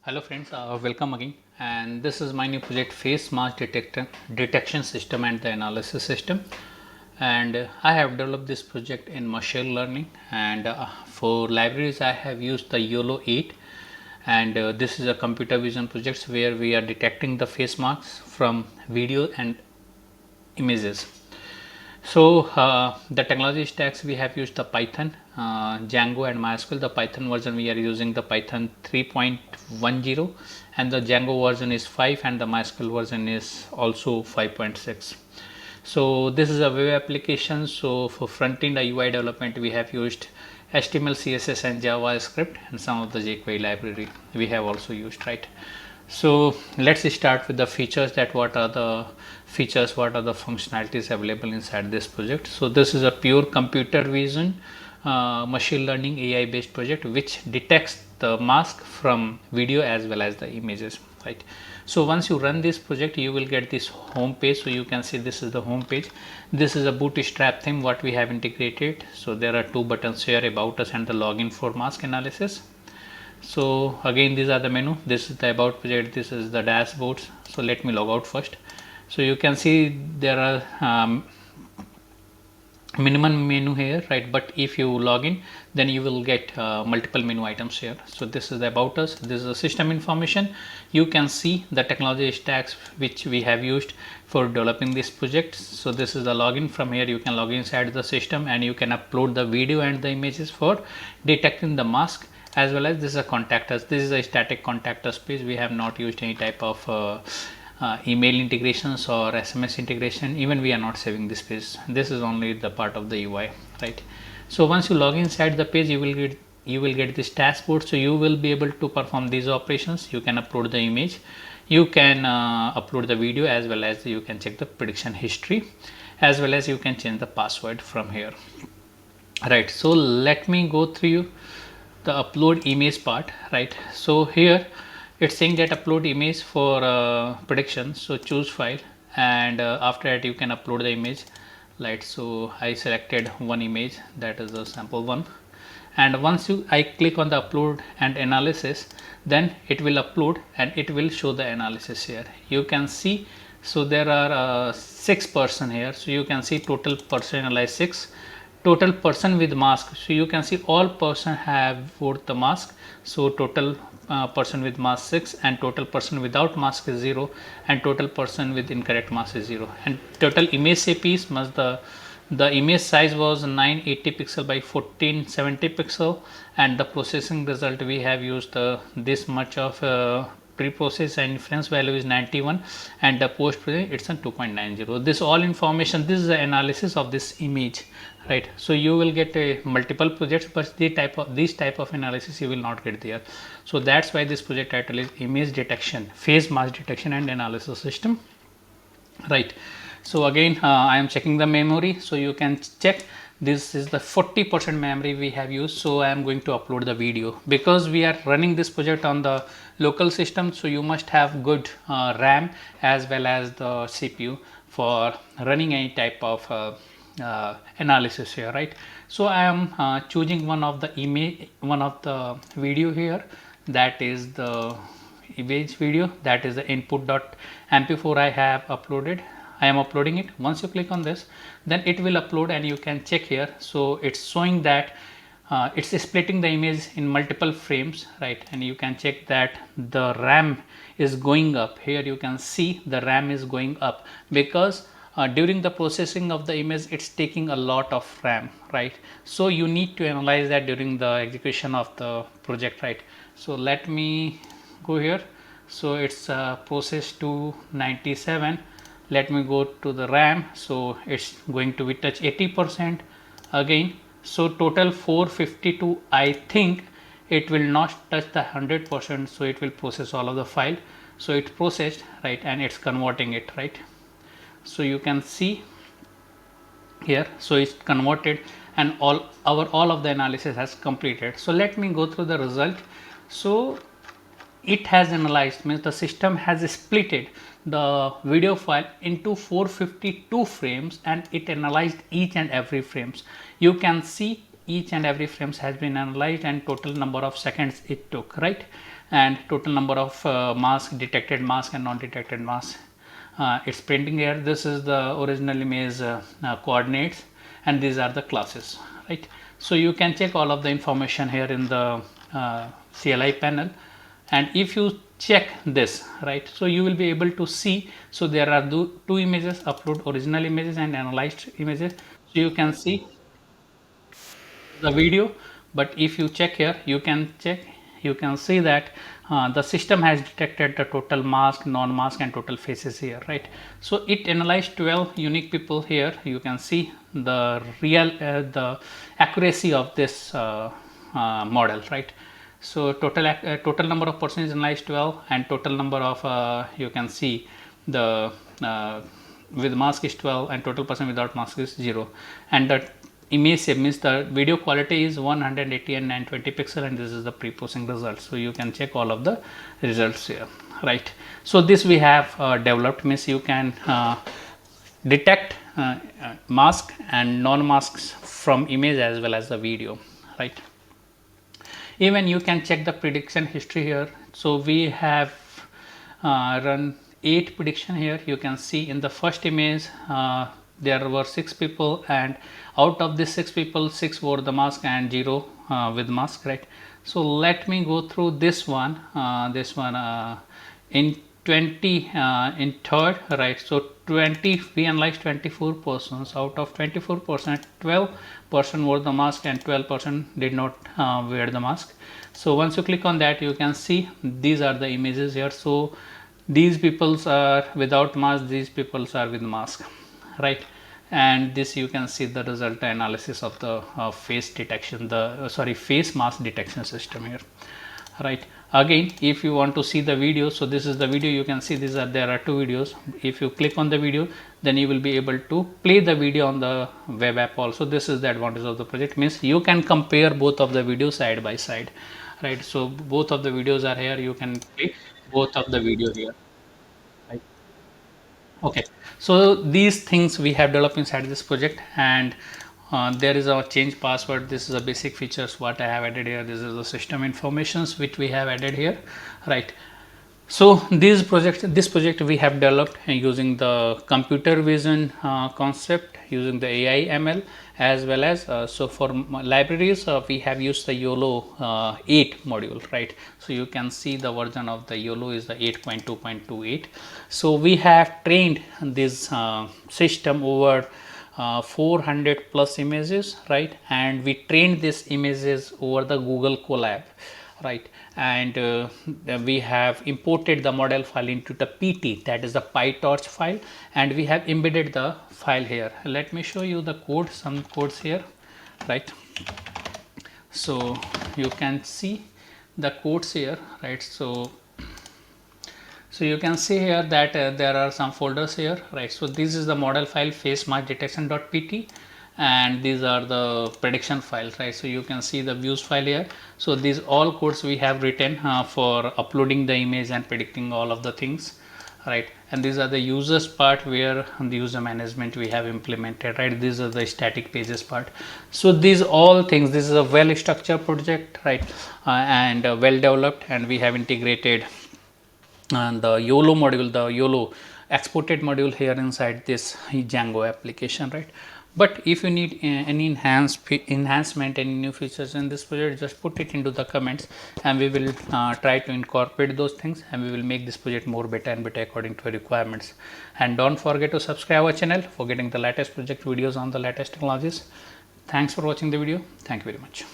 Hello friends, welcome again, and this is my new project face mask detection system and the analysis system. And I have developed this project in machine learning, and for libraries I have used the Yolo 8, and this is a computer vision project where we are detecting the face marks from video and images. So the technology stacks we have used the Python, Django and MySQL. The Python version we are using the Python 3.10, and the Django version is 5, and the MySQL version is also 5.6. So this is a web application. So for front end UI development we have used HTML, CSS and JavaScript, and some of the jQuery library we have also used, right? So let's start with the features, that what are the features, what are the functionalities available inside this project. So this is a pure computer vision machine learning AI based project which detects the mask from video as well as the images, right? So once you run this project you will get this home page. So you can see this is the home page. This is a bootstrap theme what we have integrated. So there are two buttons here, about us and the login for mask analysis. So again, these are the menu. This is the about project, this is the dashboards. So let me log out first. So you can see there are minimum menu here, right? But if you log in then you will get multiple menu items here. So this is the about us, this is the system information. You can see the technology stacks which we have used for developing this project. So this is the login. From here you can log inside the system and you can upload the video and the images for detecting the mask, as well as this is a contact us. This is a static contact us page. We have not used any type of email integrations or SMS integration. Even we are not saving this page. This is only the part of the UI, right? So once you log inside the page you will get this dashboard. So you will be able to perform these operations. You can upload the image, you can upload the video, as well as you can check the prediction history, as well as you can change the password from here, right? So let me go through the upload image part, right? So here it's saying that upload image for prediction. So choose file, and after that you can upload the image, right? So I selected one image, that is the sample one, and once I click on the upload and analysis, then it will upload and it will show the analysis here. You can see, so there are 6 person here. So you can see total person analyzed 6, total person with mask. So you can see all person have wore the mask. So total person with mask 6, and total person without mask is 0, and total person with incorrect mask is 0, and total image CPs must the image size was 980 pixel by 1470 pixel, and the processing result we have used this much of pre-process, and inference value is 91, and the post processing it's a 2.90. This all information, this is the analysis of this image, right? So you will get a multiple projects, but this type of analysis you will not get there. So that's why this project title is image detection, phase mask detection and analysis system, right? So again I am checking the memory. So you can check, this is the 40% memory we have used. So I am going to upload the video because we are running this project on the local system. So you must have good RAM as well as the CPU for running any type of analysis here, right? So I am choosing one of the image, one of the video here, that is the image video, that is the input.mp4 I have uploaded. I am uploading it. Once you click on this, then it will upload and you can check here. So it's showing that it's splitting the image in multiple frames, right? And you can check that the RAM is going up. Here you can see the RAM is going up because during the processing of the image it's taking a lot of RAM, right? So you need to analyze that during the execution of the project, right? So let me go here. So it's process 297. Let me go to the RAM. So it's going to be touch 80% again. So total 452. I think it will not touch the 100%. So it will process all of the file. So it's processed, right, and it's converting it, right? So you can see here, so it's converted and all of the analysis has completed. So let me go through the result. So it has analyzed, means the system has splitted the video file into 452 frames and it analyzed each and every frames. You can see each and every frames has been analyzed and total number of seconds it took, right? And total number of mask, detected mask and non-detected mask. It's printing here. This is the original image coordinates, and these are the classes, right? So you can check all of the information here in the CLI panel, and if you check this, right, so you will be able to see. So there are two images: upload original images and analyzed images. So you can see the video, but if you check here, you can see that the system has detected the total mask, non-mask and total faces here, right? So it analyzed 12 unique people here. You can see the real the accuracy of this model, right? So total number of persons analyzed 12, and total number of you can see the with mask is 12 and total person without mask is 0, and the image shape means the video quality is 180 and 920 pixel, and this is the pre-processing results. So you can check all of the results here, right? So this we have developed, means you can detect mask and non-masks from image as well as the video, right? Even you can check the prediction history here. So we have run 8 prediction here. You can see in the first image there were 6 people, and out of these 6 people, 6 wore the mask and 0 with mask, right? So let me go through this one in 20 in third, right? So 20 we analyzed 24 persons. Out of 24%, 12% wore the mask and 12% did not wear the mask. So once you click on that, you can see these are the images here. So these peoples are without mask, these peoples are with mask, right? And this you can see the result analysis of the face detection, the face mask detection system here, right? Again, if you want to see the video, so this is the video. You can see there are 2 videos. If you click on the video, then you will be able to play the video on the web app also. This is the advantage of the project, means you can compare both of the videos side by side, right? So both of the videos are here. You can play both of the video here, right? Okay, so these things we have developed inside this project, and there is a change password. This is a basic features what I have added here. This is the system informations which we have added here, right? So this project we have developed using the computer vision concept, using the AI ML, as well as so for libraries we have used the Yolo 8 module, right? So you can see the version of the Yolo is the 8.2.28. So we have trained this system over 400 plus images, right? And we trained these images over the Google Colab, right? And we have imported the model file into the PT, that is the PyTorch file, and we have embedded the file here. Let me show you the code, some codes here, right? So you can see the codes here, right? So you can see here that there are some folders here, right? So this is the model file face mask detection.pt, and these are the prediction files, right? So you can see the views file here. So these all codes we have written for uploading the image and predicting all of the things, right? And these are the users part where the user management we have implemented, right? These are the static pages part. So these all things, this is a well structured project, right? And well developed, and we have integrated and the Yolo module, the Yolo exported module here inside this Django application, right? But if you need any enhancement, any new features in this project, just put it into the comments, and we will try to incorporate those things, and we will make this project more better and better according to requirements. And don't forget to subscribe our channel for getting the latest project videos on the latest technologies. Thanks for watching the video. Thank you very much.